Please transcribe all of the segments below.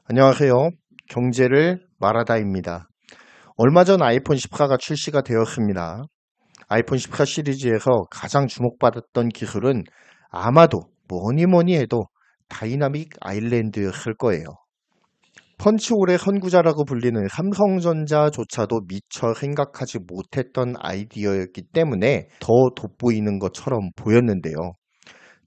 안녕하세요. 경제를 말하다입니다. 얼마 전 아이폰 14가 출시가 되었습니다. 아이폰 14 시리즈에서 가장 주목받았던 기술은 아마도 뭐니 해도 다이나믹 아일랜드였을 거예요. 펀치홀의 선구자라고 불리는 삼성전자조차도 미처 생각하지 못했던 아이디어였기 때문에 더 돋보이는 것처럼 보였는데요.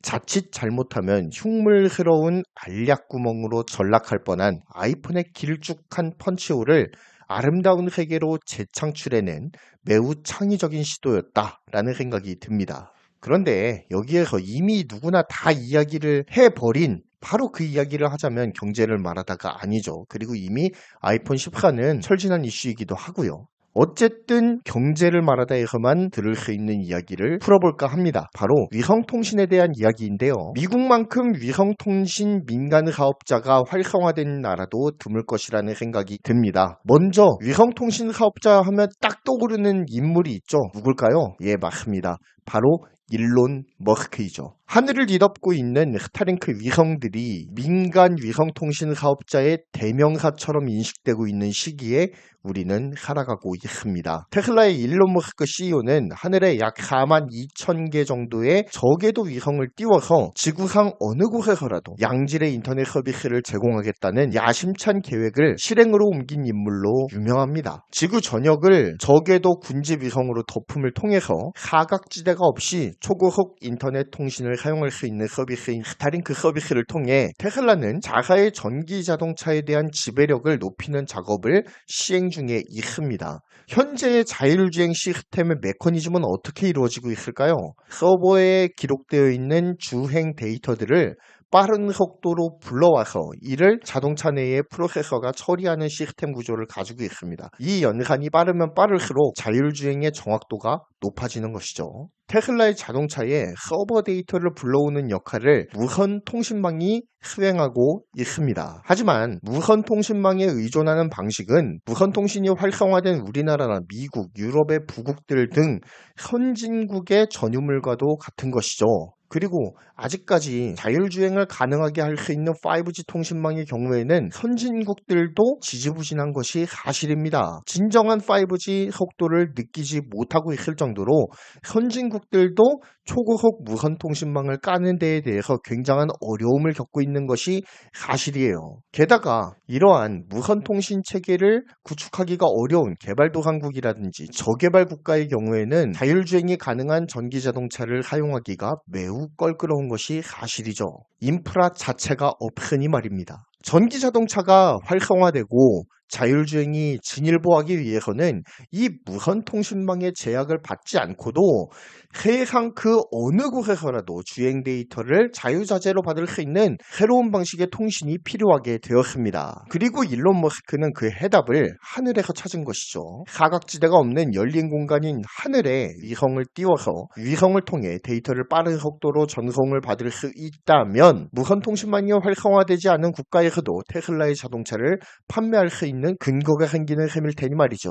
자칫 잘못하면 흉물스러운 알약구멍으로 전락할 뻔한 아이폰의 길쭉한 펀치홀을 아름다운 세계로 재창출해낸 매우 창의적인 시도였다라는 생각이 듭니다. 그런데 여기에서 이미 누구나 다 이야기를 해버린 바로 그 이야기를 하자면 경제를 말하다가 아니죠. 그리고 이미 아이폰 14는 철진한 이슈이기도 하고요. 어쨌든 경제를 말하다에서만 들을 수 있는 이야기를 풀어볼까 합니다. 바로 위성통신에 대한 이야기인데요. 미국만큼 위성통신 민간 사업자가 활성화된 나라도 드물 것이라는 생각이 듭니다. 먼저 위성통신 사업자 하면 딱 떠오르는 인물이 있죠. 누굴까요? 예, 맞습니다. 바로 일론 머스크이죠. 하늘을 뒤덮고 있는 스타링크 위성들이 민간 위성통신 사업자의 대명사처럼 인식되고 있는 시기에 우리는 살아가고 있습니다. 테슬라의 일론 머스크 CEO는 하늘에 약 4만 2천 개 정도의 저궤도 위성을 띄워서 지구상 어느 곳에서라도 양질의 인터넷 서비스를 제공하겠다는 야심찬 계획을 실행으로 옮긴 인물로 유명합니다. 지구 전역을 저궤도 군집 위성으로 덮음을 통해서 사각지대가 없이 초고속 인터넷 통신을 사용할 수 있는 서비스인 스타링크 서비스를 통해 테슬라는 자사의 전기 자동차에 대한 지배력을 높이는 작업을 시행 중에 있습니다. 현재의 자율주행 시스템의 메커니즘은 어떻게 이루어지고 있을까요? 서버에 기록되어 있는 주행 데이터들을 빠른 속도로 불러와서 이를 자동차 내의 프로세서가 처리하는 시스템 구조를 가지고 있습니다. 이 연산이 빠르면 빠를수록 자율주행의 정확도가 높아지는 것이죠. 테슬라의 자동차에 서버 데이터를 불러오는 역할을 무선 통신망이 수행하고 있습니다. 하지만 무선 통신망에 의존하는 방식은 무선 통신이 활성화된 우리나라나 미국, 유럽의 부국들 등 선진국의 전유물과도 같은 것이죠. 그리고 아직까지 자율주행을 가능하게 할 수 있는 5G 통신망의 경우에는 선진국들도 지지부진한 것이 사실입니다. 진정한 5G 속도를 느끼지 못하고 있을 정도로 선진국들도 초고속 무선 통신망을 까는 데에 대해서 굉장한 어려움을 겪고 있는 것이 사실이에요. 게다가 이러한 무선 통신 체계를 구축하기가 어려운 개발도상국이라든지 저개발 국가의 경우에는 자율주행이 가능한 전기자동차를 사용하기가 매우 껄끄러운 것이 사실이죠. 인프라 자체가 없으니 말입니다. 전기자동차가 활성화되고 자율주행이 진일보하기 위해서는 이 무선 통신망의 제약을 받지 않고도 세상 그 어느 곳에서라도 주행 데이터를 자유자재로 받을 수 있는 새로운 방식의 통신이 필요하게 되었습니다. 그리고 일론 머스크는 그 해답을 하늘에서 찾은 것이죠. 사각지대가 없는 열린 공간인 하늘에 위성을 띄워서 위성을 통해 데이터를 빠른 속도로 전송을 받을 수 있다면 무선 통신망이 활성화되지 않은 국가에서도 테슬라의 자동차를 판매할 수 있는 근거가 생기는 셈일 테니 말이죠.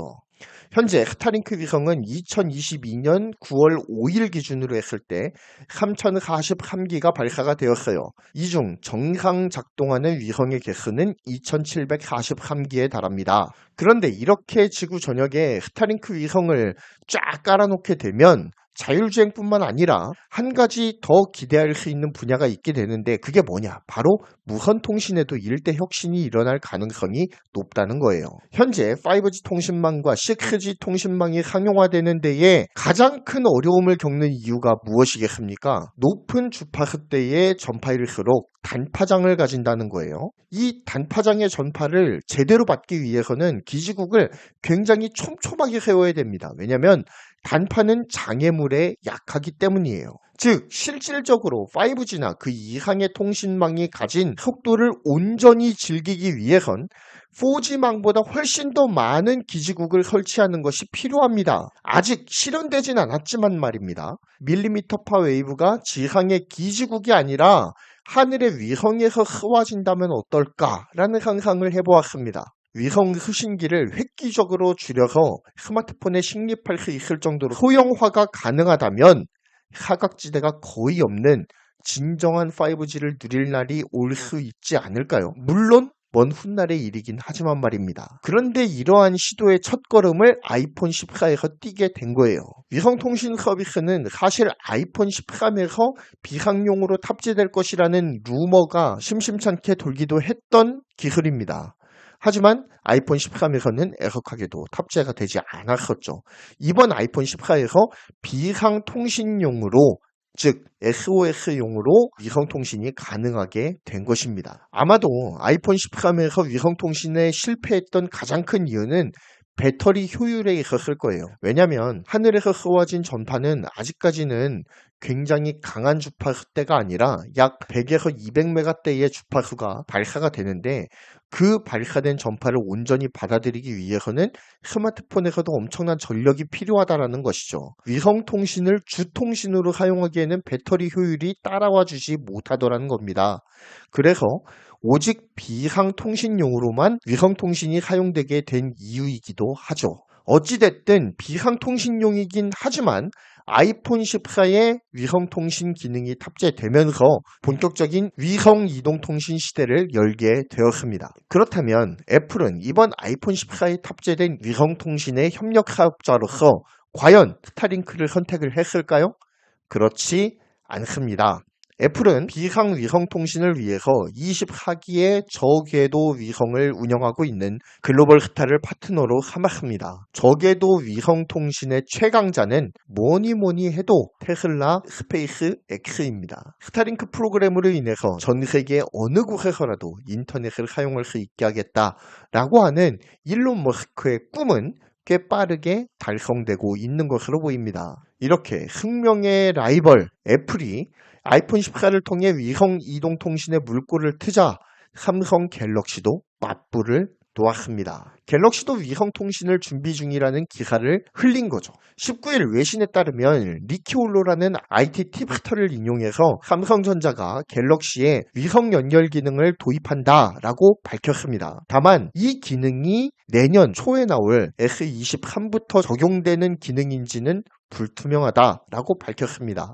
현재 스타링크 위성은 2022년 9월 5일 기준으로 했을 때 3043기가 발사가 되었어요. 이 중 정상 작동하는 위성의 개수는 2743기에 달합니다. 그런데 이렇게 지구 전역에 스타링크 위성을 쫙 깔아놓게 되면 자율주행뿐만 아니라 한 가지 더 기대할 수 있는 분야가 있게 되는데 그게 뭐냐? 바로 무선 통신에도 일대 혁신이 일어날 가능성이 높다는 거예요. 현재 5G 통신망과 6G 통신망이 상용화되는 데에 가장 큰 어려움을 겪는 이유가 무엇이겠습니까? 높은 주파수대의 전파일수록 단파장을 가진다는 거예요. 이 단파장의 전파를 제대로 받기 위해서는 기지국을 굉장히 촘촘하게 세워야 됩니다. 왜냐하면 단파는 장애물에 약하기 때문이에요. 즉 실질적으로 5G나 그 이상의 통신망이 가진 속도를 온전히 즐기기 위해선 4G망보다 훨씬 더 많은 기지국을 설치하는 것이 필요합니다. 아직 실현되진 않았지만 말입니다. 밀리미터파 웨이브가 지상의 기지국이 아니라 하늘의 위성에서 쏘아진다면 어떨까라는 상상을 해보았습니다. 위성 수신기를 획기적으로 줄여서 스마트폰에 식립할 수 있을 정도로 소형화가 가능하다면 사각지대가 거의 없는 진정한 5G를 누릴 날이 올 수 있지 않을까요? 물론 먼 훗날의 일이긴 하지만 말입니다. 그런데 이러한 시도의 첫걸음을 아이폰 14에서 띄게 된 거예요. 위성통신 서비스는 사실 아이폰 13에서 비상용으로 탑재될 것이라는 루머가 심심찮게 돌기도 했던 기술입니다. 하지만 아이폰 13에서는 애석하게도 탑재가 되지 않았었죠. 이번 아이폰 14에서 비상통신용으로, 즉 SOS용으로 위성통신이 가능하게 된 것입니다. 아마도 아이폰 13에서 위성통신에 실패했던 가장 큰 이유는 배터리 효율에 있었을 거예요. 왜냐하면 하늘에서 쏘아진 전파는 아직까지는 굉장히 강한 주파수대가 아니라 약 100에서 200메가대의 주파수가 발사가 되는데, 그 발사된 전파를 온전히 받아들이기 위해서는 스마트폰에서도 엄청난 전력이 필요하다는 것이죠. 위성통신을 주통신으로 사용하기에는 배터리 효율이 따라와 주지 못하더라는 겁니다. 그래서 오직 비상통신용으로만 위성통신이 사용되게 된 이유이기도 하죠. 어찌됐든 비상통신용이긴 하지만 아이폰 14에 위성통신 기능이 탑재되면서 본격적인 위성이동통신 시대를 열게 되었습니다. 그렇다면 애플은 이번 아이폰 14에 탑재된 위성통신의 협력 사업자로서 과연 스타링크를 선택을 했을까요? 그렇지 않습니다. 애플은 비상 위성 통신을 위해서 24기의 저궤도 위성을 운영하고 있는 글로벌 스타를 파트너로 삼았습니다. 저궤도 위성 통신의 최강자는 뭐니 해도 테슬라 스페이스 X입니다. 스타링크 프로그램으로 인해서 전 세계 어느 곳에서라도 인터넷을 사용할 수 있게 하겠다라고 하는 일론 머스크의 꿈은 꽤 빠르게 달성되고 있는 것으로 보입니다. 이렇게 승명의 라이벌 애플이 아이폰 14를 통해 위성 이동 통신의 물꼬를 트자 삼성 갤럭시도 맞불을 놓았습니다. 갤럭시도 위성 통신을 준비 중이라는 기사를 흘린 거죠. 19일 외신에 따르면 리키올로라는 IT 팁스터를 인용해서 삼성전자가 갤럭시에 위성 연결 기능을 도입한다라고 밝혔습니다. 다만 이 기능이 내년 초에 나올 S23부터 적용되는 기능인지는 불투명하다라고 밝혔습니다.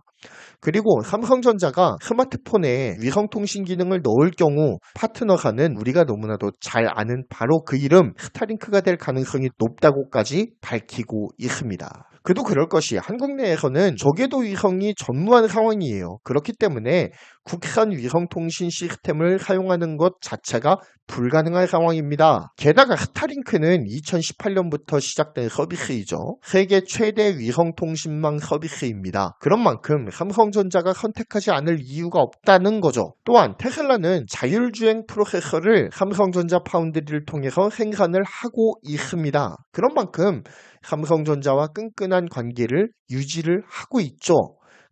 그리고 삼성전자가 스마트폰에 위성통신 기능을 넣을 경우 파트너사는 우리가 너무나도 잘 아는 바로 그 이름 스타링크가 될 가능성이 높다고까지 밝히고 있습니다. 그도 그럴 것이 한국 내에서는 저궤도 위성이 전무한 상황이에요. 그렇기 때문에 국산 위성통신 시스템을 사용하는 것 자체가 불가능한 상황입니다. 게다가 스타링크는 2018년부터 시작된 서비스이죠. 세계 최대 위성통신망 서비스입니다. 그런 만큼 삼성전자가 선택하지 않을 이유가 없다는 거죠. 또한 테슬라는 자율주행 프로세서를 삼성전자 파운드리를 통해서 생산을 하고 있습니다. 그런 만큼 삼성전자와 끈끈한 관계를 유지를 하고 있죠.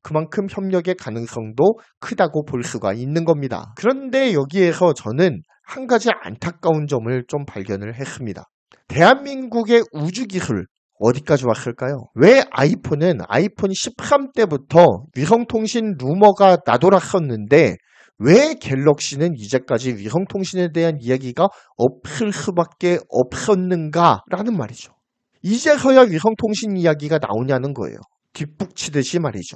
그만큼 협력의 가능성도 크다고 볼 수가 있는 겁니다. 그런데 여기에서 저는 한 가지 안타까운 점을 좀 발견을 했습니다. 대한민국의 우주기술 어디까지 왔을까요? 왜 아이폰은 아이폰 13 때부터 위성통신 루머가 나돌았었는데 왜 갤럭시는 이제까지 위성통신에 대한 이야기가 없을 수밖에 없었는가라는 말이죠. 이제서야 위성통신 이야기가 나오냐는 거예요. 뒷북치듯이 말이죠.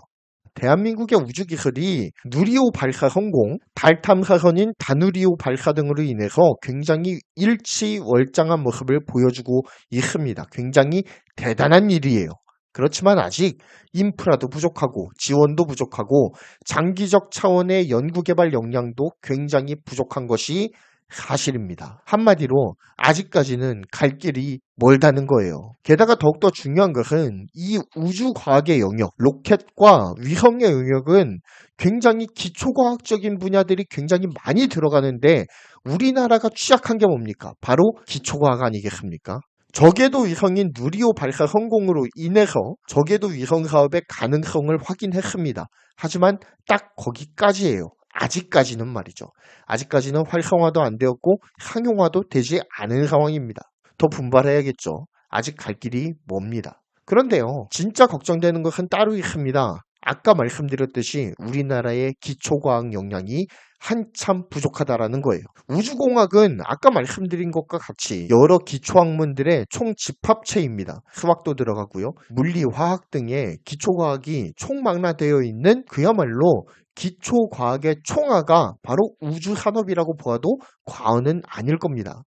대한민국의 우주기술이 누리호 발사 성공, 달 탐사선인 다누리호 발사 등으로 인해서 굉장히 일치월장한 모습을 보여주고 있습니다. 굉장히 대단한 일이에요. 그렇지만 아직 인프라도 부족하고 지원도 부족하고 장기적 차원의 연구개발 역량도 굉장히 부족한 것이 사실입니다. 한마디로 아직까지는 갈 길이 멀다는 거예요. 게다가 더욱더 중요한 것은 이 우주과학의 영역, 로켓과 위성의 영역은 굉장히 기초과학적인 분야들이 굉장히 많이 들어가는데 우리나라가 취약한 게 뭡니까? 바로 기초과학 아니겠습니까? 저궤도 위성인 누리호 발사 성공으로 인해서 저궤도 위성 사업의 가능성을 확인했습니다. 하지만 딱 거기까지예요. 아직까지는 말이죠. 아직까지는 활성화도 안 되었고 상용화도 되지 않은 상황입니다. 더 분발해야겠죠. 아직 갈 길이 멉니다. 그런데요, 진짜 걱정되는 것은 따로 있습니다. 아까 말씀드렸듯이 우리나라의 기초과학 역량이 한참 부족하다라는 거예요. 우주공학은 아까 말씀드린 것과 같이 여러 기초학문들의 총 집합체입니다. 수학도 들어가고요. 물리, 화학 등의 기초과학이 총망라되어 있는 그야말로 기초과학의 총아가 바로 우주산업이라고 보아도 과언은 아닐 겁니다.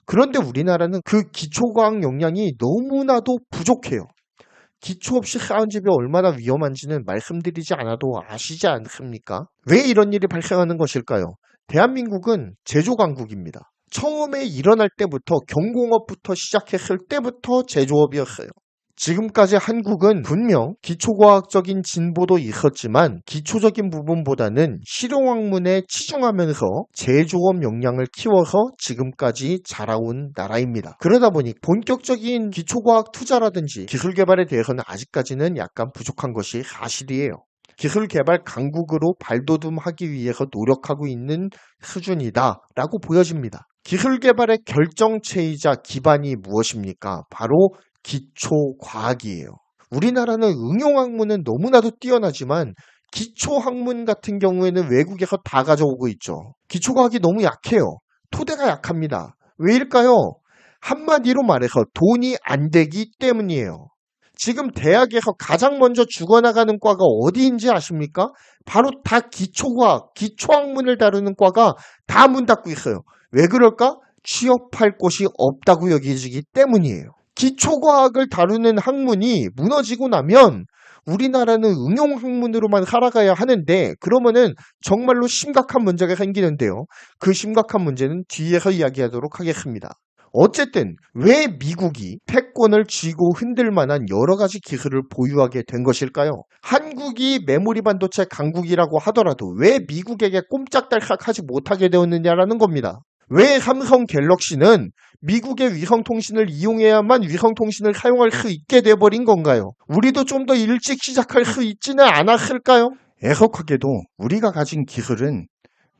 그런데 우리나라는 그 기초과학 역량이 너무나도 부족해요. 기초 없이 쌓은 집이 얼마나 위험한지는 말씀드리지 않아도 아시지 않습니까? 왜 이런 일이 발생하는 것일까요? 대한민국은 제조강국입니다. 처음에 일어날 때부터 경공업부터 시작했을 때부터 제조업이었어요. 지금까지 한국은 분명 기초과학적인 진보도 있었지만 기초적인 부분보다는 실용학문에 치중하면서 제조업 역량을 키워서 지금까지 자라온 나라입니다. 그러다 보니 본격적인 기초과학 투자라든지 기술 개발에 대해서는 아직까지는 약간 부족한 것이 사실이에요. 기술 개발 강국으로 발돋움하기 위해서 노력하고 있는 수준이다라고 보여집니다. 기술 개발의 결정체이자 기반이 무엇입니까? 바로 기초과학이에요. 우리나라는 응용학문은 너무나도 뛰어나지만 기초학문 같은 경우에는 외국에서 다 가져오고 있죠. 기초과학이 너무 약해요. 토대가 약합니다. 왜일까요? 한마디로 말해서 돈이 안 되기 때문이에요. 지금 대학에서 가장 먼저 죽어나가는 과가 어디인지 아십니까? 바로 다 기초과학, 기초학문을 다루는 과가 다 문 닫고 있어요. 왜 그럴까? 취업할 곳이 없다고 여겨지기 때문이에요. 기초과학을 다루는 학문이 무너지고 나면 우리나라는 응용학문으로만 살아가야 하는데 그러면은 정말로 심각한 문제가 생기는데요. 그 심각한 문제는 뒤에서 이야기하도록 하겠습니다. 어쨌든 왜 미국이 패권을 쥐고 흔들 만한 여러 가지 기술을 보유하게 된 것일까요? 한국이 메모리 반도체 강국이라고 하더라도 왜 미국에게 꼼짝달싹하지 못하게 되었느냐라는 겁니다. 왜 삼성 갤럭시는 미국의 위성통신을 이용해야만 위성통신을 사용할 수 있게 돼버린 건가요? 우리도 좀 더 일찍 시작할 수 있지는 않았을까요? 애석하게도 우리가 가진 기술은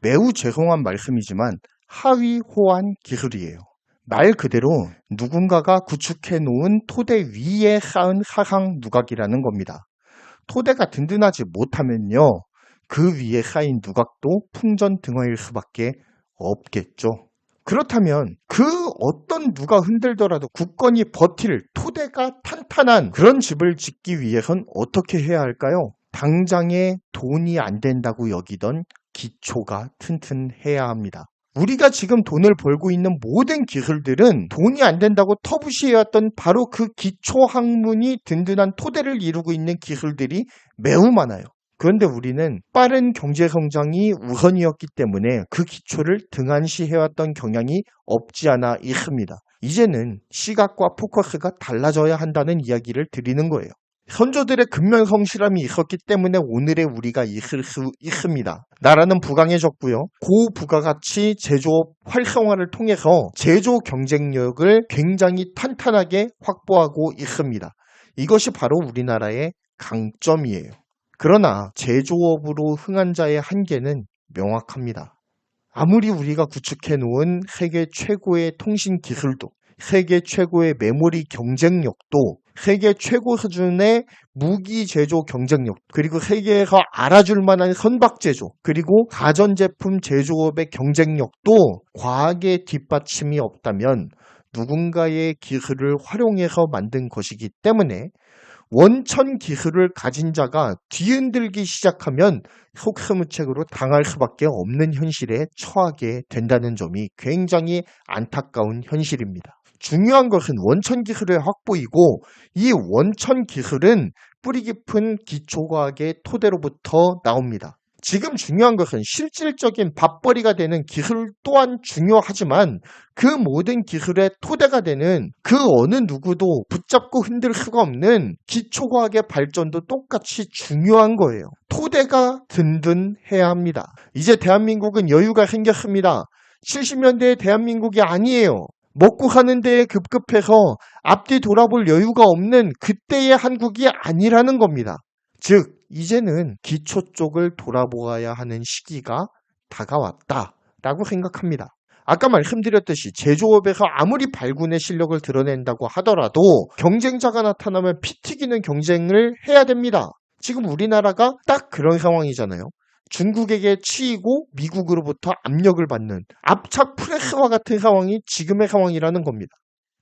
매우 죄송한 말씀이지만 하위 호환 기술이에요. 말 그대로 누군가가 구축해 놓은 토대 위에 쌓은 사상 누각이라는 겁니다. 토대가 든든하지 못하면요, 그 위에 쌓인 누각도 풍전등화일 수밖에 없겠죠. 그렇다면 그 어떤 누가 흔들더라도 굳건히 버틸 토대가 탄탄한 그런 집을 짓기 위해선 어떻게 해야 할까요? 당장에 돈이 안 된다고 여기던 기초가 튼튼해야 합니다. 우리가 지금 돈을 벌고 있는 모든 기술들은 돈이 안 된다고 터부시해왔던 바로 그 기초 학문이 든든한 토대를 이루고 있는 기술들이 매우 많아요. 그런데 우리는 빠른 경제 성장이 우선이었기 때문에 그 기초를 등한시해왔던 경향이 없지 않아 있습니다. 이제는 시각과 포커스가 달라져야 한다는 이야기를 드리는 거예요. 선조들의 근면성실함이 있었기 때문에 오늘의 우리가 있을 수 있습니다. 나라는 부강해졌고요. 고부가가치 제조업 활성화를 통해서 제조 경쟁력을 굉장히 탄탄하게 확보하고 있습니다. 이것이 바로 우리나라의 강점이에요. 그러나 제조업으로 흥한 자의 한계는 명확합니다. 아무리 우리가 구축해 놓은 세계 최고의 통신 기술도, 세계 최고의 메모리 경쟁력도, 세계 최고 수준의 무기 제조 경쟁력, 그리고 세계에서 알아줄 만한 선박 제조, 그리고 가전제품 제조업의 경쟁력도 과학의 뒷받침이 없다면 누군가의 기술을 활용해서 만든 것이기 때문에 원천 기술을 가진 자가 뒤흔들기 시작하면 속수무책으로 당할 수밖에 없는 현실에 처하게 된다는 점이 굉장히 안타까운 현실입니다. 중요한 것은 원천 기술의 확보이고 이 원천 기술은 뿌리 깊은 기초과학의 토대로부터 나옵니다. 지금 중요한 것은 실질적인 밥벌이가 되는 기술 또한 중요하지만 그 모든 기술의 토대가 되는 그 어느 누구도 붙잡고 흔들 수가 없는 기초과학의 발전도 똑같이 중요한 거예요. 토대가 든든해야 합니다. 이제 대한민국은 여유가 생겼습니다. 70년대의 대한민국이 아니에요. 먹고 사는 데에 급급해서 앞뒤 돌아볼 여유가 없는 그때의 한국이 아니라는 겁니다. 즉 이제는 기초 쪽을 돌아보아야 하는 시기가 다가왔다라고 생각합니다. 아까 말씀드렸듯이 제조업에서 아무리 발군의 실력을 드러낸다고 하더라도 경쟁자가 나타나면 피 튀기는 경쟁을 해야 됩니다. 지금 우리나라가 딱 그런 상황이잖아요. 중국에게 치이고 미국으로부터 압력을 받는 압착 프레스와 같은 상황이 지금의 상황이라는 겁니다.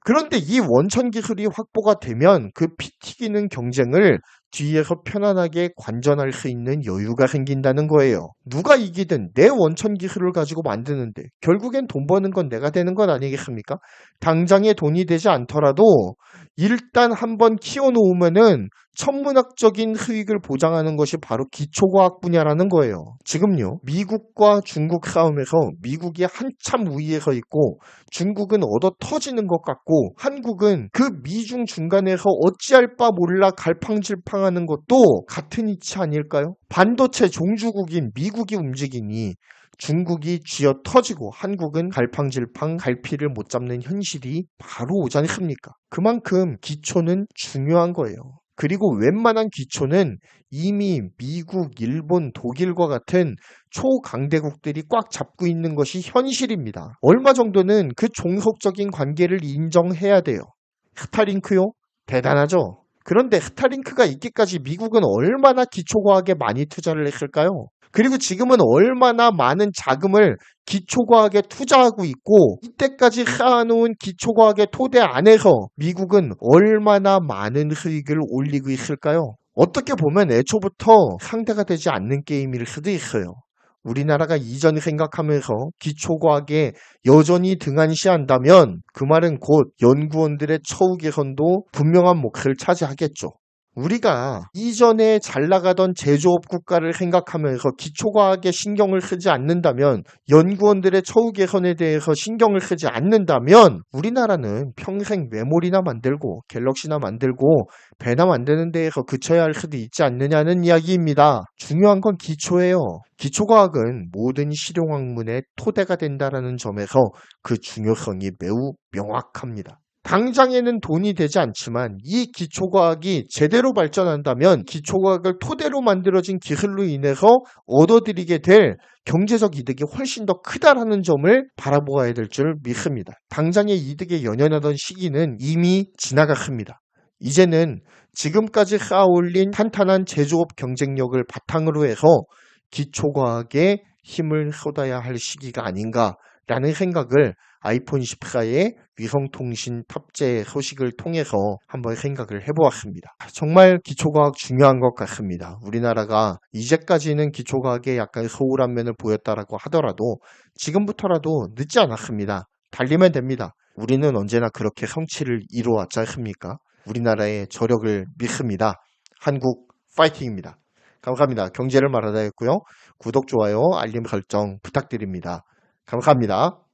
그런데 이 원천 기술이 확보가 되면 그 피 튀기는 경쟁을 뒤에서 편안하게 관전할 수 있는 여유가 생긴다는 거예요. 누가 이기든 내 원천 기술을 가지고 만드는데 결국엔 돈 버는 건 내가 되는 건 아니겠습니까? 당장에 돈이 되지 않더라도 일단 한번 키워놓으면은 천문학적인 수익을 보장하는 것이 바로 기초과학 분야라는 거예요. 지금요, 미국과 중국 싸움에서 미국이 한참 우위에 서 있고 중국은 얻어 터지는 것 같고 한국은 그 미중 중간에서 어찌할 바 몰라 갈팡질팡하는 것도 같은 이치 아닐까요? 반도체 종주국인 미국이 움직이니 중국이 쥐어 터지고 한국은 갈팡질팡 갈피를 못 잡는 현실이 바로 오지 않습니까? 그만큼 기초는 중요한 거예요. 그리고 웬만한 기초는 이미 미국, 일본, 독일과 같은 초강대국들이 꽉 잡고 있는 것이 현실입니다. 얼마 정도는 그 종속적인 관계를 인정해야 돼요. 스타링크요? 대단하죠? 그런데 스타링크가 있기까지 미국은 얼마나 기초과학에 많이 투자를 했을까요? 그리고 지금은 얼마나 많은 자금을 기초과학에 투자하고 있고 이때까지 쌓아놓은 기초과학의 토대 안에서 미국은 얼마나 많은 수익을 올리고 있을까요? 어떻게 보면 애초부터 상대가 되지 않는 게임일 수도 있어요. 우리나라가 이전 생각하면서 기초과학에 여전히 등한시한다면 그 말은 곧 연구원들의 처우 개선도 분명한 몫을 차지하겠죠. 우리가 이전에 잘 나가던 제조업 국가를 생각하면서 기초과학에 신경을 쓰지 않는다면 연구원들의 처우 개선에 대해서 신경을 쓰지 않는다면 우리나라는 평생 메모리나 만들고 갤럭시나 만들고 배나 만드는 데에서 그쳐야 할 수도 있지 않느냐는 이야기입니다. 중요한 건 기초예요. 기초과학은 모든 실용학문의 토대가 된다는 점에서 그 중요성이 매우 명확합니다. 당장에는 돈이 되지 않지만 이 기초과학이 제대로 발전한다면 기초과학을 토대로 만들어진 기술로 인해서 얻어들이게 될 경제적 이득이 훨씬 더 크다라는 점을 바라보아야 될 줄 믿습니다. 당장의 이득에 연연하던 시기는 이미 지나갔습니다. 이제는 지금까지 쌓아올린 탄탄한 제조업 경쟁력을 바탕으로 해서 기초과학에 힘을 쏟아야 할 시기가 아닌가라는 생각을 아이폰 14의 위성통신 탑재 소식을 통해서 한번 생각을 해보았습니다. 정말 기초과학 중요한 것 같습니다. 우리나라가 이제까지는 기초과학에 약간 소홀한 면을 보였다라고 하더라도 지금부터라도 늦지 않았습니다. 달리면 됩니다. 우리는 언제나 그렇게 성취를 이루어왔지 않습니까? 우리나라의 저력을 믿습니다. 한국 파이팅입니다. 감사합니다. 경제를 말하다 했고요. 구독, 좋아요, 알림 설정 부탁드립니다. 감사합니다.